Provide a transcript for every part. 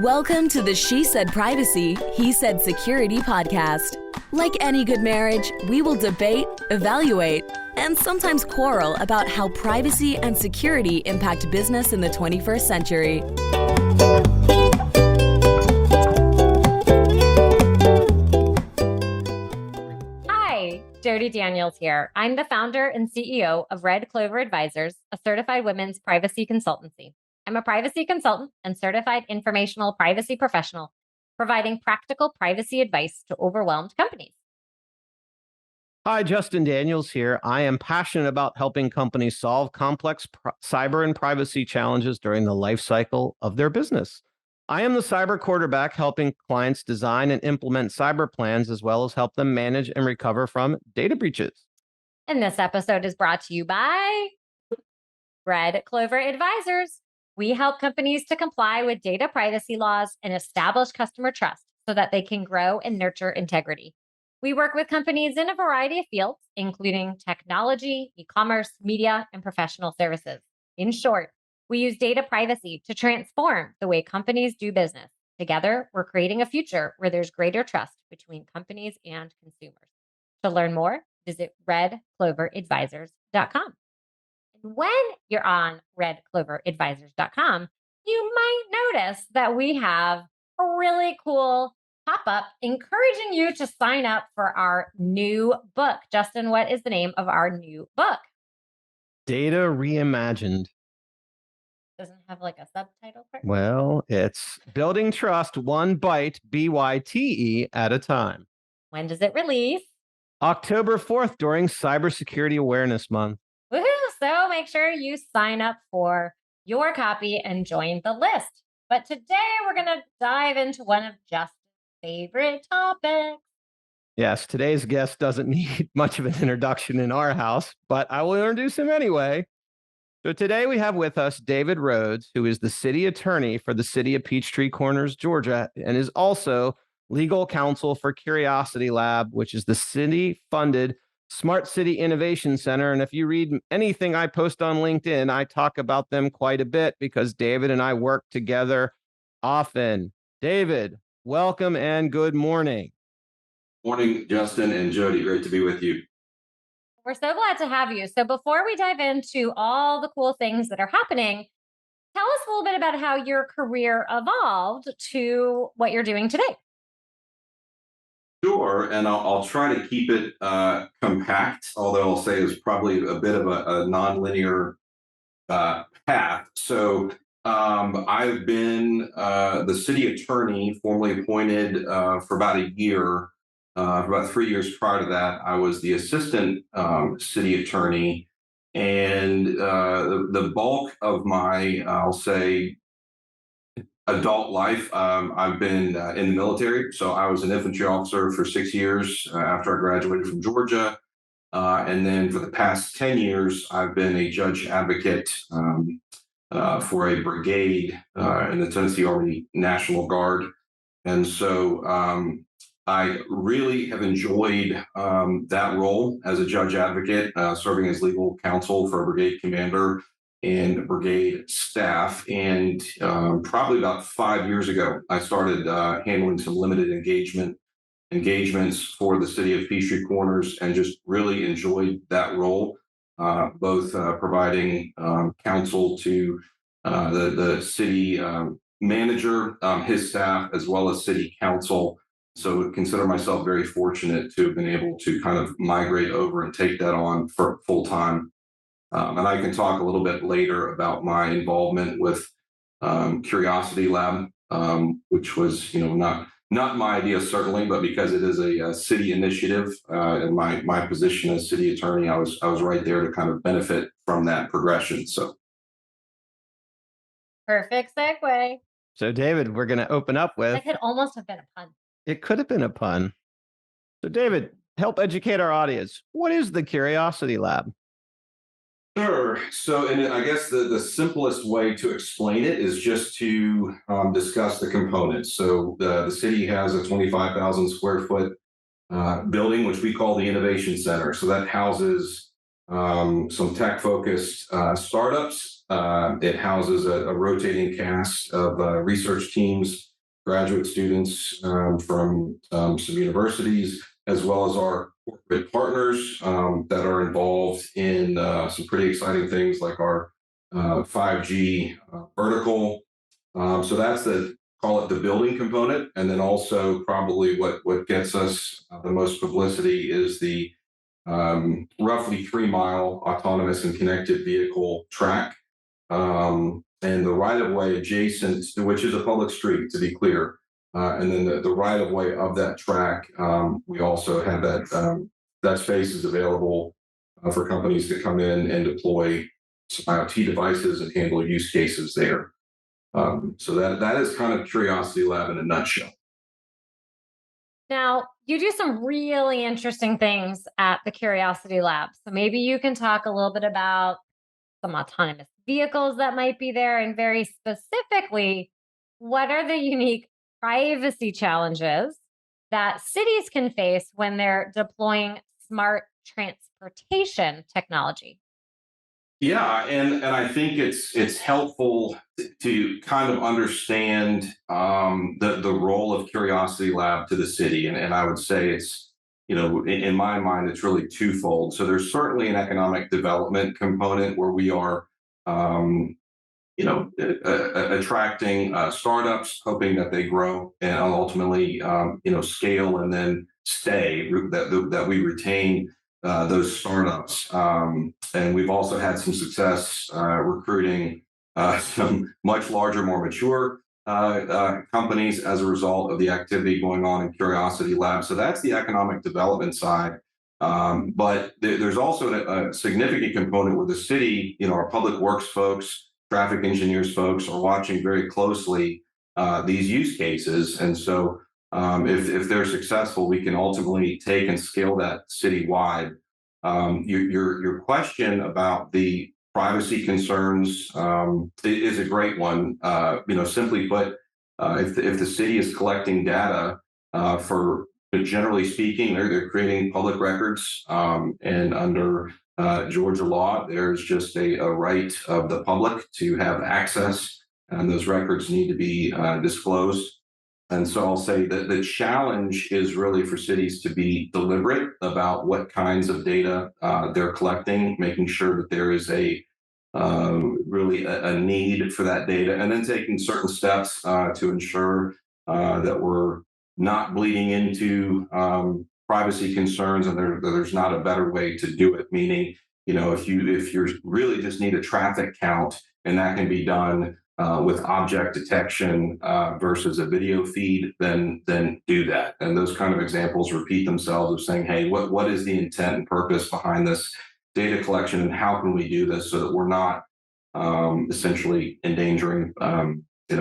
Welcome to the She Said Privacy, He Said Security podcast. Like any good marriage, we will debate, evaluate, and sometimes quarrel about how privacy and security impact business in the 21st century. Hi, Jody Daniels here. I'm the founder and CEO of Red Clover Advisors, a certified women's privacy consultancy. I'm a privacy consultant and certified informational privacy professional, providing practical privacy advice to overwhelmed companies. Hi, Justin Daniels here. I am passionate about helping companies solve complex cyber and privacy challenges during the life cycle of their business. I am the cyber quarterback, helping clients design and implement cyber plans, as well as help them manage and recover from data breaches. And this episode is brought to you by Red Clover Advisors. We help companies to comply with data privacy laws and establish customer trust so that they can grow and nurture integrity. We work with companies in a variety of fields, including technology, e-commerce, media, and professional services. In short, we use data privacy to transform the way companies do business. Together, we're creating a future where there's greater trust between companies and consumers. To learn more, visit redcloveradvisors.com. When you're on redcloveradvisors.com, you might notice that we have a really cool pop-up encouraging you to sign up for our new book. Justin, what is the name of our new book? Data Reimagined. Doesn't have like a subtitle for it? Well, it's Building Trust One Byte, BYTE, at a time. When does it release? October 4th during Cybersecurity Awareness Month. Woohoo! So make sure you sign up for your copy and join the list. But today we're going to dive into one of Justin's favorite topics. Yes, today's guest doesn't need much of an introduction in our house, but I will introduce him anyway. So today we have with us David Rhodes, who is the city attorney for the city of Peachtree Corners, Georgia, and is also legal counsel for Curiosity Lab, which is the city-funded Smart City Innovation Center. And if you read anything I post on LinkedIn, I talk about them quite a bit because David and I work together often. David, welcome and good morning. Morning, Justin and Jody. Great to be with you. We're so glad to have you. So before we dive into all the cool things that are happening, tell us a little bit about how your career evolved to what you're doing today. Sure, and I'll try to keep it compact, although I'll say it's probably a bit of a nonlinear path. So I've been the city attorney, formally appointed for about a year. For about 3 years prior to that, I was the assistant city attorney, and the bulk of my, I'll say, adult life, I've been in the military. So I was an infantry officer for 6 years after I graduated from Georgia. And then for the past 10 years, I've been a judge advocate for a brigade in the Tennessee Army National Guard. And so I really have enjoyed that role as a judge advocate, serving as legal counsel for a brigade commander and brigade staff. And probably about 5 years ago, I started handling some limited engagements for the city of Peachtree Corners, and just really enjoyed that role, both providing counsel to the city manager, his staff, as well as city council. So I consider myself very fortunate to have been able to kind of migrate over and take that on for full time. And I can talk a little bit later about my involvement with Curiosity Lab, which was, not my idea certainly, but because it is a city initiative, and my position as city attorney, I was right there to kind of benefit from that progression. So, Perfect segue. So David, we're going to open up with. That could almost have been a pun. It could have been a pun. So David, help educate our audience. What is the Curiosity Lab? Sure. So, and I guess the simplest way to explain it is just to discuss the components. So the city has a 25,000 square foot building, which we call the Innovation Center. So that houses some tech-focused startups. It houses a rotating cast of research teams graduate students from some universities, as well as our corporate partners that are involved in some pretty exciting things like our 5G vertical. So that's call it the building component. And then also probably what gets us the most publicity is the roughly 3 mile autonomous and connected vehicle track. And the right of way adjacent, which is a public street, to be clear. And then the right of way of that track, we also have that space is available for companies to come in and deploy some IoT devices and handle use cases there. So that is kind of Curiosity Lab in a nutshell. Now, you do some really interesting things at the Curiosity Lab. So maybe you can talk a little bit about some autonomous vehicles that might be there, and very specifically, what are the unique privacy challenges that cities can face when they're deploying smart transportation technology? Yeah, and I think it's helpful to kind of understand the role of Curiosity Lab to the city, and I would say it's, in my mind, it's really twofold. So there's certainly an economic development component where we are attracting startups, hoping that they grow and ultimately scale and then stay, that we retain those startups. And we've also had some success recruiting some much larger, more mature companies as a result of the activity going on in Curiosity Lab. So that's the economic development side. But there's also a significant component where the city, our public works folks, traffic engineers folks are watching very closely these use cases. And so if they're successful, we can ultimately take and scale that citywide. Your question about the privacy concerns is a great one. Simply put, if the city is collecting data but generally speaking, they're creating public records, and under Georgia law, there's just a right of the public to have access, and those records need to be disclosed. And so I'll say that the challenge is really for cities to be deliberate about what kinds of data they're collecting, making sure that there is really a need for that data, and then taking certain steps to ensure that we're not bleeding into privacy concerns, and there's not a better way to do it. Meaning, if you really just need a traffic count, and that can be done with object detection versus a video feed, then do that. And those kind of examples repeat themselves of saying, hey, what is the intent and purpose behind this data collection, and how can we do this so that we're not essentially endangering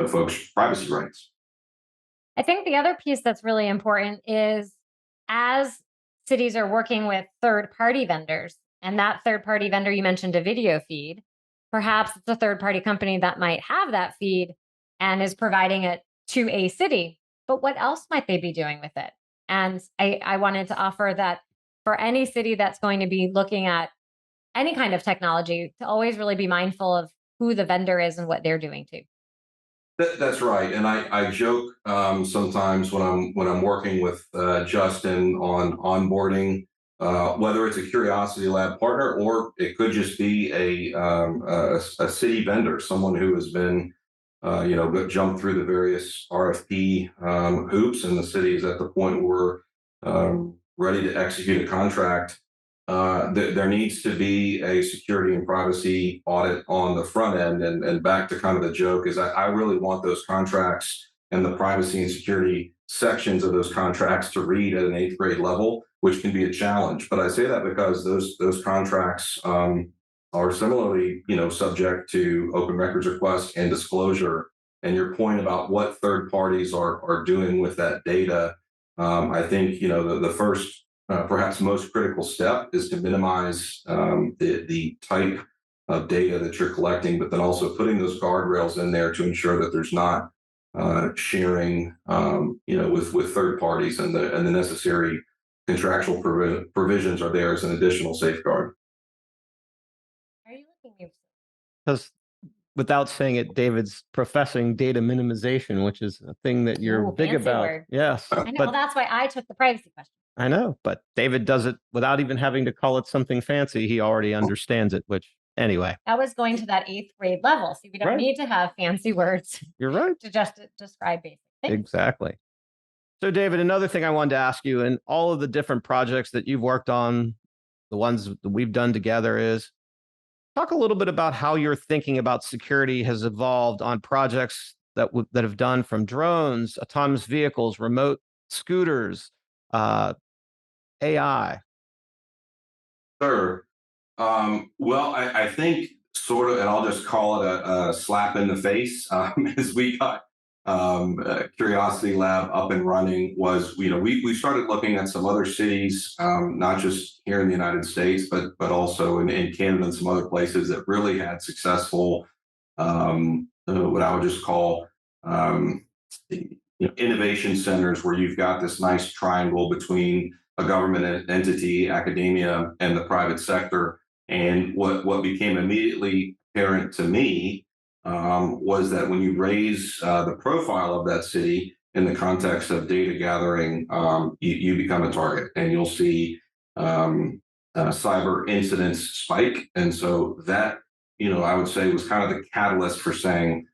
folks' privacy rights? I think the other piece that's really important is, as cities are working with third-party vendors, and that third-party vendor, you mentioned a video feed, perhaps it's a third-party company that might have that feed and is providing it to a city, but what else might they be doing with it? And I wanted to offer that for any city that's going to be looking at any kind of technology, to always really be mindful of who the vendor is and what they're doing too. That's right, and I joke sometimes when I'm working with Justin on onboarding, whether it's a Curiosity Lab partner or it could just be a city vendor, someone who has been jumped through the various RFP hoops, and the city is at the point where we're ready to execute a contract. There needs to be a security and privacy audit on the front end. And back to kind of the joke is I really want those contracts and the privacy and security sections of those contracts to read at an 8th grade level, which can be a challenge. But I say that because those contracts are similarly, subject to open records request and disclosure. And your point about what third parties are doing with that data, I think, the first perhaps most critical step is to minimize the type of data that you're collecting, but then also putting those guardrails in there to ensure that there's not sharing, with third parties, and the necessary contractual provisions are there as an additional safeguard. Are you looking? Because without saying it, David's professing data minimization, which is a thing that you're Ooh, big fancy about. word. Yes. I know. But Well, that's why I took the privacy question. I know, but David does it without even having to call it something fancy. He already understands it, which anyway. That was going to that 8th grade level. See, we don't Right. need to have fancy words You're right. to just describe basic things. Exactly. So, David, another thing I wanted to ask you, in all of the different projects that you've worked on, the ones that we've done together, is talk a little bit about how your thinking about security has evolved on projects that have done from drones, autonomous vehicles, remote scooters, AI. Sure. Well, I think sort of, and I'll just call it a slap in the face, as we got Curiosity Lab up and running. Was, we started looking at some other cities, not just here in the United States, but also in Canada and some other places that really had successful, what I would just call innovation centers, where you've got this nice triangle between a government entity, academia, and the private sector. And what became immediately apparent to me was that when you raise the profile of that city in the context of data gathering, you become a target, and you'll see cyber incidents spike. And so that, I would say, was kind of the catalyst for saying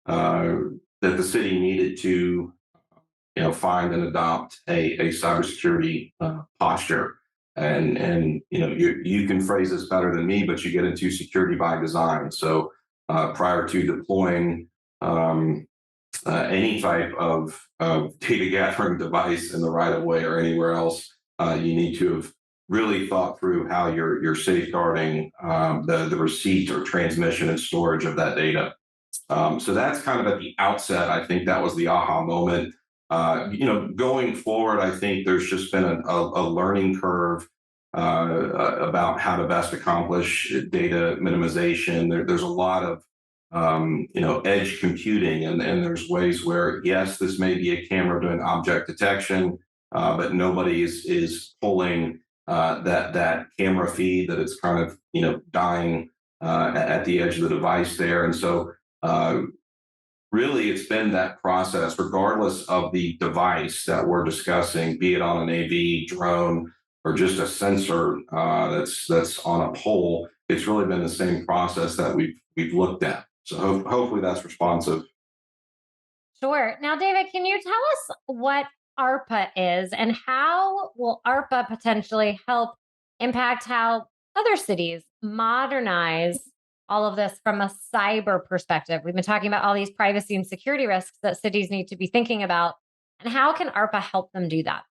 that the city needed to find and adopt a cybersecurity posture. And you can phrase this better than me, but you get into security by design. So prior to deploying any type of data gathering device in the right of way or anywhere else, you need to have really thought through how you're safeguarding the receipt or transmission and storage of that data. So that's kind of at the outset. I think that was the aha moment. Going forward, I think there's just been a learning curve about how to best accomplish data minimization. There's a lot of edge computing, and there's ways where, yes, this may be a camera doing object detection, but nobody is pulling that camera feed, that it's kind of dying at the edge of the device there. And so really, it's been that process, regardless of the device that we're discussing, be it on an AV, drone, or just a sensor that's on a pole. It's really been the same process that we've looked at. So hopefully that's responsive. Sure. Now, David, can you tell us what ARPA is, and how will ARPA potentially help impact how other cities modernize all of this from a cyber perspective? We've been talking about all these privacy and security risks that cities need to be thinking about, and how can ARPA help them do that?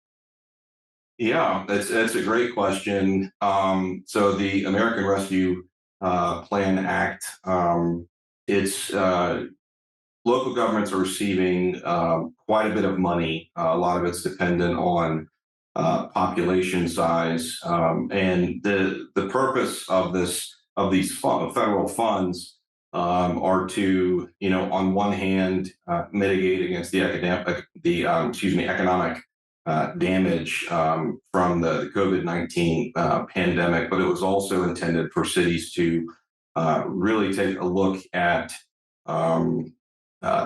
Yeah, that's a great question. So the American Rescue Plan Act, it's local governments are receiving quite a bit of money. A lot of it's dependent on population size, and the purpose of these federal funds are to, on one hand, mitigate against the economic damage from the COVID-19 pandemic, but it was also intended for cities to really take a look at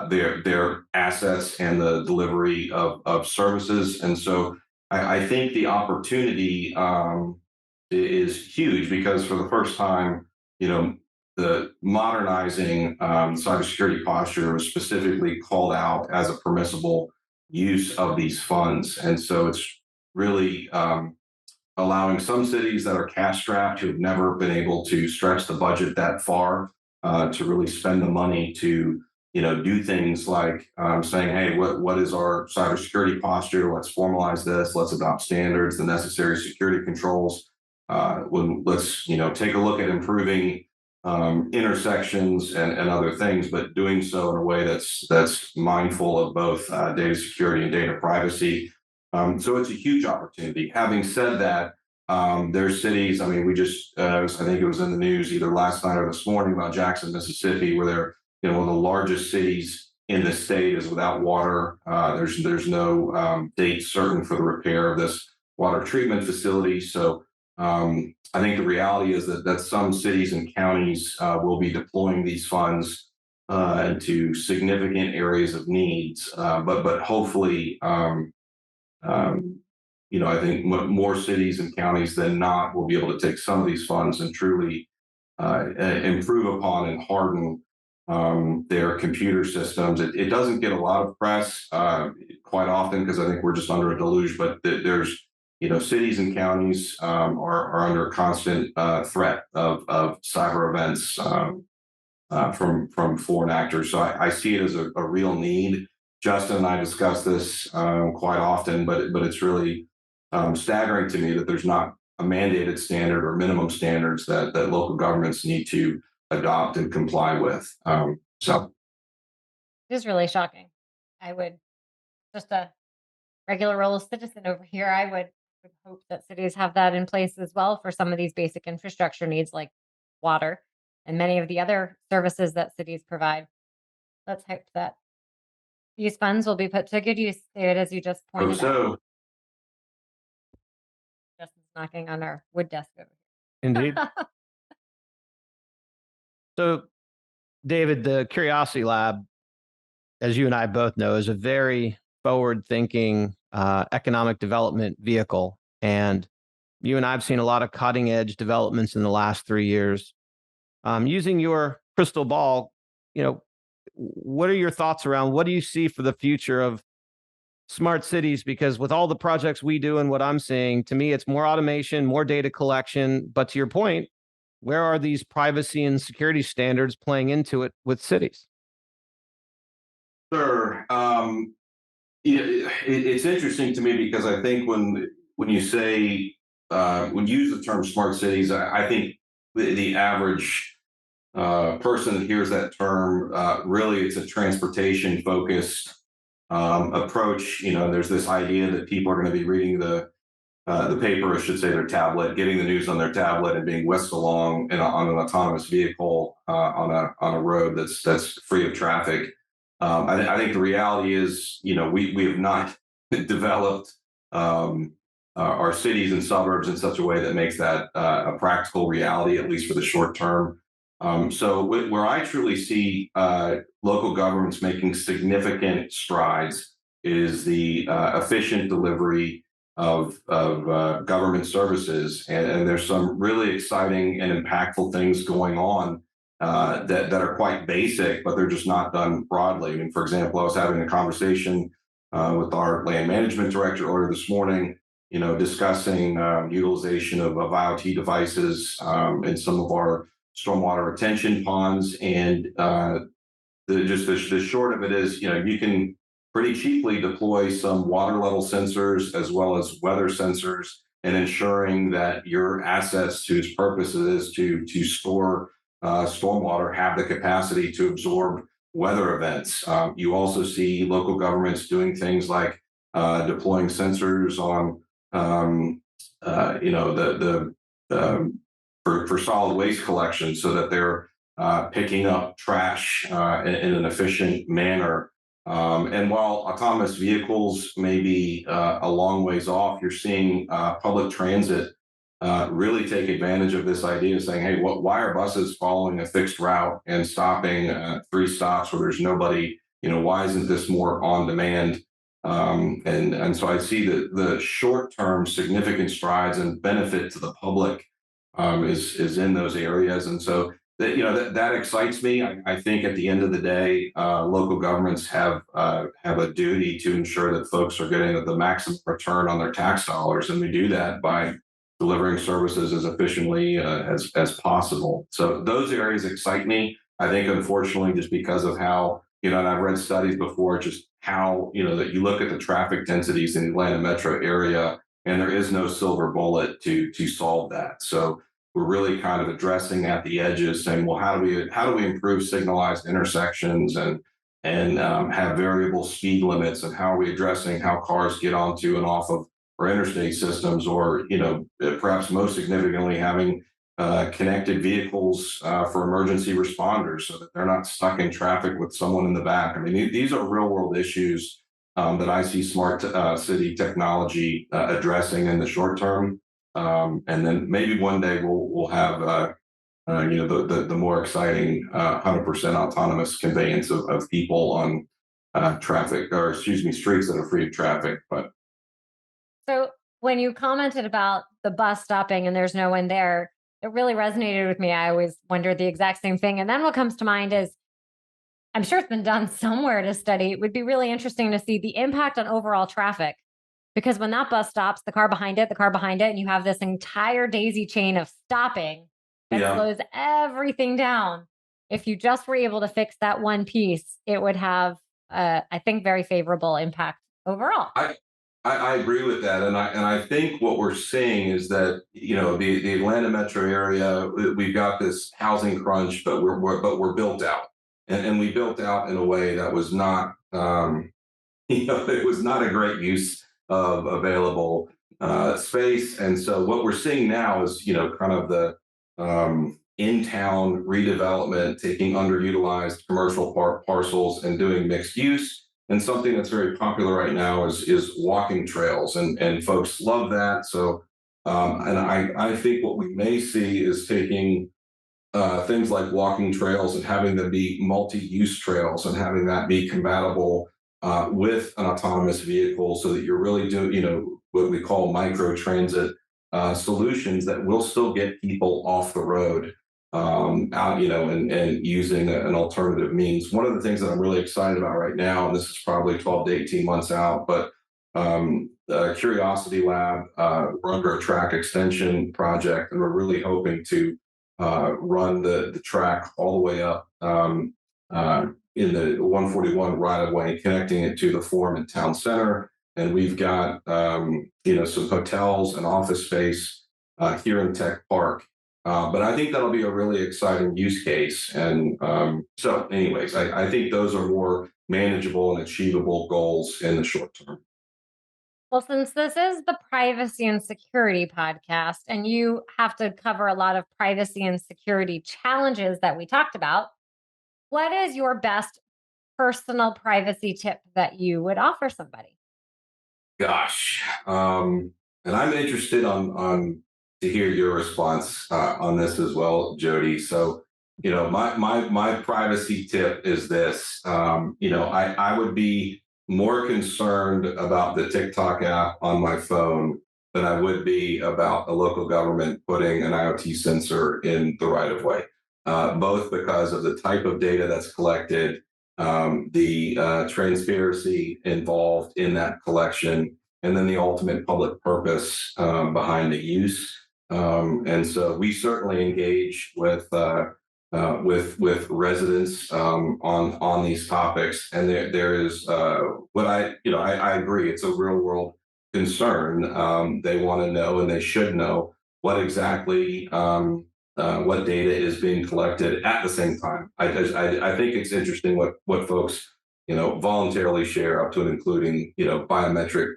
their assets and the delivery of services. And so I think the opportunity is huge, because for the first time, the modernizing cybersecurity posture was specifically called out as a permissible use of these funds. And so it's really allowing some cities that are cash strapped, who have never been able to stretch the budget that far, to really spend the money to do things like saying, hey, what is our cybersecurity posture? Let's formalize this. Let's adopt standards, the necessary security controls. Let's take a look at improving intersections and other things, but doing so in a way that's mindful of both data security and data privacy. So it's a huge opportunity. Having said that, there's cities. I mean, we just I think it was in the news either last night or this morning about Jackson, Mississippi, where they're one of the largest cities in the state is without water. There's no date certain for the repair of this water treatment facility. So I think the reality is that some cities and counties will be deploying these funds into significant areas of needs. But hopefully, I think more cities and counties than not will be able to take some of these funds and truly improve upon and harden their computer systems. It doesn't get a lot of press quite often because I think we're just under a deluge, but there's cities and counties are under constant threat of cyber events from foreign actors. So I see it as a real need. Justin and I discuss this quite often, but it's really staggering to me that there's not a mandated standard or minimum standards that local governments need to adopt and comply with. So It is really shocking. I would, just a regular role citizen over here, I would hope that cities have that in place as well for some of these basic infrastructure needs like water and many of the other services that cities provide. Let's hope that these funds will be put to good use, David, as you just hope pointed out. so. Justin's knocking on our wood desk over Indeed. here. So, David, the Curiosity Lab, as you and I both know, is a very forward-thinking economic development vehicle. And you and I have seen a lot of cutting-edge developments in the last 3 years. Using your crystal ball, what are your thoughts around what do you see for the future of smart cities? Because with all the projects we do and what I'm seeing, to me, it's more automation, more data collection. But to your point, where are these privacy and security standards playing into it with cities? Sure. It's interesting to me because I think when you say when you use the term smart cities, I think the average person that hears that term really it's a transportation focused approach. There's this idea that people are going to be reading the paper, I should say, their tablet, getting the news on their tablet, and being whisked along on an autonomous vehicle on a road that's free of traffic. I think the reality is, we have not developed our cities and suburbs in such a way that makes that a practical reality, at least for the short term. So where I truly see local governments making significant strides is the efficient delivery of government services. And there's some really exciting and impactful things going on that are quite basic, but they're just not done broadly. I mean, for example, I was having a conversation with our land management director earlier this morning, discussing utilization of IoT devices in some of our stormwater retention ponds. And the short of it is, you can pretty cheaply deploy some water level sensors as well as weather sensors and ensuring that your assets whose purpose it is to store stormwater have the capacity to absorb weather events. You also see local governments doing things like deploying sensors on, for solid waste collection so that they're picking up trash in an efficient manner. And while autonomous vehicles may be a long ways off, you're seeing public transit really take advantage of this idea of saying, hey, why are buses following a fixed route and stopping 3 stops where there's nobody? Why isn't this more on demand? And so I see the short-term significant strides and benefit to the public is in those areas. And so that excites me. I think at the end of the day, local governments have a duty to ensure that folks are getting the maximum return on their tax dollars, and we do that by delivering services as efficiently as possible. So those areas excite me. I think, unfortunately, just because of how and I've read studies before, just how that you look at the traffic densities in the Atlanta metro area, and there is no silver bullet to solve that. So we're really kind of addressing at the edges, saying, well, how do we improve signalized intersections and have variable speed limits, and how are we addressing how cars get onto and off of our interstate systems, or perhaps most significantly having connected vehicles for emergency responders so that they're not stuck in traffic with someone in the back. I mean, these are real world issues that I see smart city technology addressing in the short term. And then maybe one day we'll have the more exciting 100% autonomous conveyance of people on streets that are free of traffic. But So when you commented about the bus stopping and there's no one there, it really resonated with me. I always wondered the exact same thing. And then what comes to mind is I'm sure it's been done somewhere to study. It would be really interesting to see the impact on overall traffic. Because when that bus stops, the car behind it, and you have this entire daisy chain of stopping that yeah, slows everything down. If you just were able to fix that one piece, it would have, I think, very favorable impact overall. I agree with that, and I think what we're seeing is that the Atlanta metro area, we've got this housing crunch, but we're built out, and we built out in a way that was not it was not a great use of available space, and so what we're seeing now is kind of the in-town redevelopment, taking underutilized commercial parcels and doing mixed use. And something that's very popular right now is walking trails, and folks love that. So, and I think what we may see is taking things like walking trails and having them be multi-use trails and having that be compatible with an autonomous vehicle, so that you're really doing what we call micro transit solutions that will still get people off the road out, and using an alternative means. One of the things that I'm really excited about right now, and this is probably 12 to 18 months out, but Curiosity Lab, we're under a track extension project, and we're really hoping to run the track all the way up in the 141 right of way, connecting it to the Forum and Town Center. And we've got some hotels and office space here in Tech Park. But I think that'll be a really exciting use case. And so anyways, I think those are more manageable and achievable goals in the short term. Well, since this is the privacy and security podcast, and you have to cover a lot of privacy and security challenges that we talked about, what is your best personal privacy tip that you would offer somebody? Gosh, and I'm interested on to hear your response on this as well, Jody. So, my privacy tip is this. I would be more concerned about the TikTok app on my phone than I would be about a local government putting an IoT sensor in the right of way, both because of the type of data that's collected, the transparency involved in that collection, and then the ultimate public purpose behind the use. And so we certainly engage with residents on these topics, and there is what I agree, it's a real world concern. They want to know, and they should know, what exactly what data is being collected at the same time. I think it's interesting what folks voluntarily share, up to and including biometric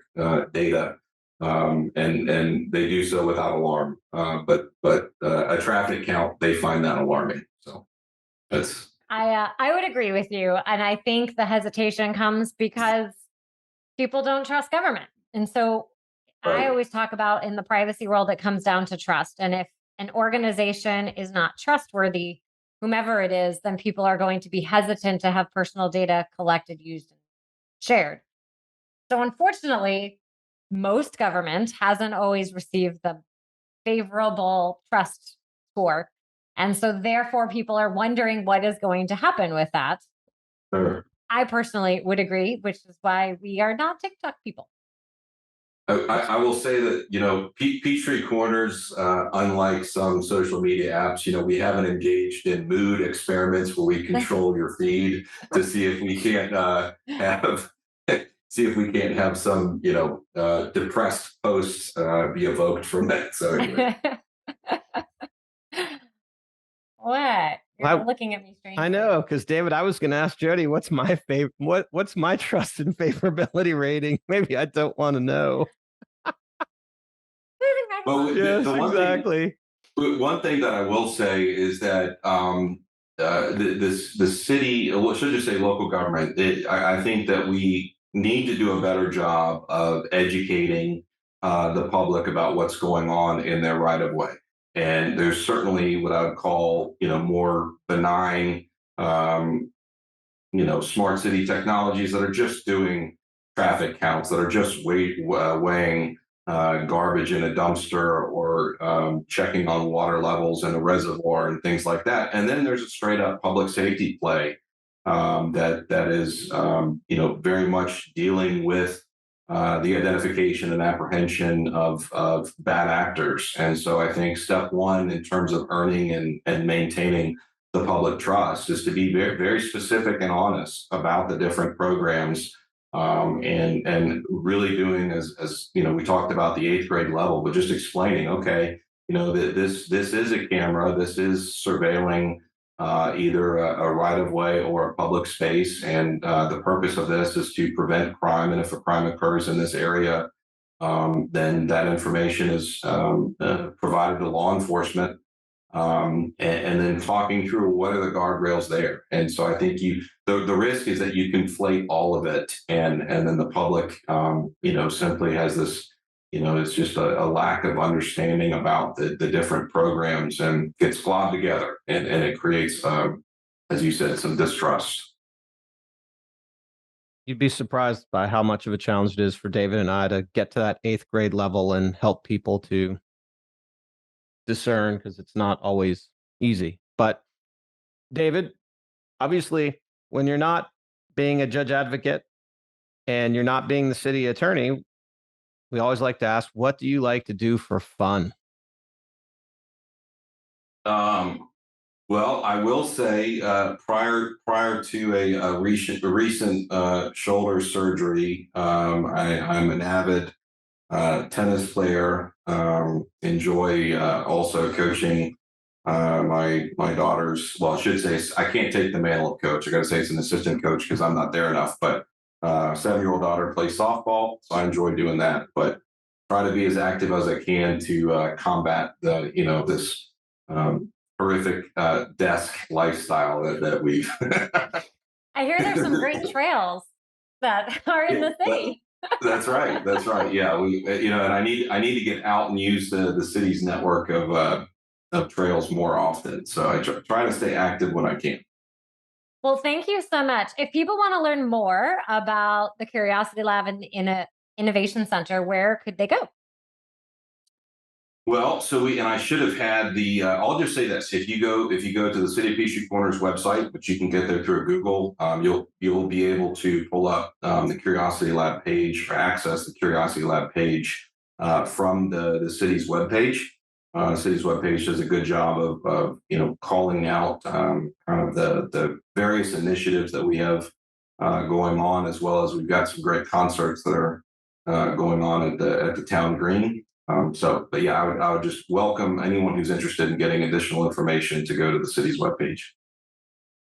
data, and they do so without alarm. But a traffic count, they find that alarming. So that's. I would agree with you, and I think the hesitation comes because people don't trust government, and so Right. I always talk about, in the privacy world, it comes down to trust. And if an organization is not trustworthy, whomever it is, then people are going to be hesitant to have personal data collected, used, and shared. So unfortunately, most government hasn't always received the favorable trust score. And so therefore, people are wondering what is going to happen with that. Sure. I personally would agree, which is why we are not TikTok people. I will say that, Peachtree Corners, unlike some social media apps, we haven't engaged in mood experiments where we control your feed to see if we can't have some, depressed posts be evoked from that. So anyway. What? You're looking at me strangely. I know, because David, I was going to ask Jody, what's my favorite? What's my trust and favorability rating? Maybe I don't want to know. Well, yes, exactly. One thing that I will say is that the city, or should just say local government, I think that we need to do a better job of educating the public about what's going on in their right of way. And there's certainly what I would call, more benign, smart city technologies that are just doing traffic counts, that are just weighing garbage in a dumpster, or checking on water levels in a reservoir and things like that. And then there's a straight up public safety play that is, very much dealing with the identification and apprehension of bad actors. And so I think step one in terms of earning and maintaining the public trust is to be very, very specific and honest about the different programs, and really doing as we talked about the 8th grade level, but just explaining, okay, this is a camera, this is surveilling either a right of way or a public space. And the purpose of this is to prevent crime. And if a crime occurs in this area, then that information is provided to law enforcement. And then talking through what are the guardrails there. And so I think the risk is that you conflate all of it, and then the public, simply has this, it's just a lack of understanding about the different programs, and gets globbed together, and it creates, as you said, some distrust. You'd be surprised by how much of a challenge it is for David and I to get to that 8th grade level and help people to discern, because it's not always easy. But David, obviously, when you're not being a judge advocate and you're not being the city attorney, we always like to ask, what do you like to do for fun? Well, I will say, prior to a recent shoulder surgery, I'm an avid tennis player. Enjoy also coaching my daughters. Well, I should say I can't take the mantle of coach. I got to say it's an assistant coach because I'm not there enough. But 7-year-old daughter plays softball, so I enjoy doing that. But try to be as active as I can to combat this horrific desk lifestyle that we've. I hear there's some great trails that are in the city. That's right. Yeah, and I need to get out and use the city's network of trails more often. So I try to stay active when I can. Well, thank you so much. If people want to learn more about the Curiosity Lab and the Innovation Center, where could they go? Well, and I should have had I'll just say this: if you go to the City of Peachtree Corners website, which you can get there through Google, you'll be able to pull up the Curiosity Lab page, or access the Curiosity Lab page from the city's webpage. The city's webpage does a good job of calling out kind of the various initiatives that we have going on, as well as we've got some great concerts that are going on at the town green. But yeah, I would just welcome anyone who's interested in getting additional information to go to the city's webpage.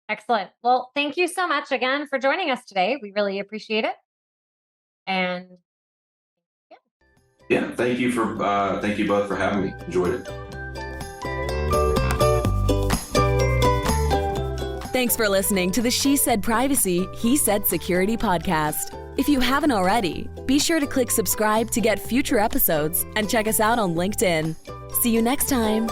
Excellent. Well, thank you so much again for joining us today. We really appreciate it. And yeah, thank you both for having me. Enjoyed it. Thanks for listening to the She Said Privacy, He Said Security podcast. If you haven't already, be sure to click subscribe to get future episodes and check us out on LinkedIn. See you next time.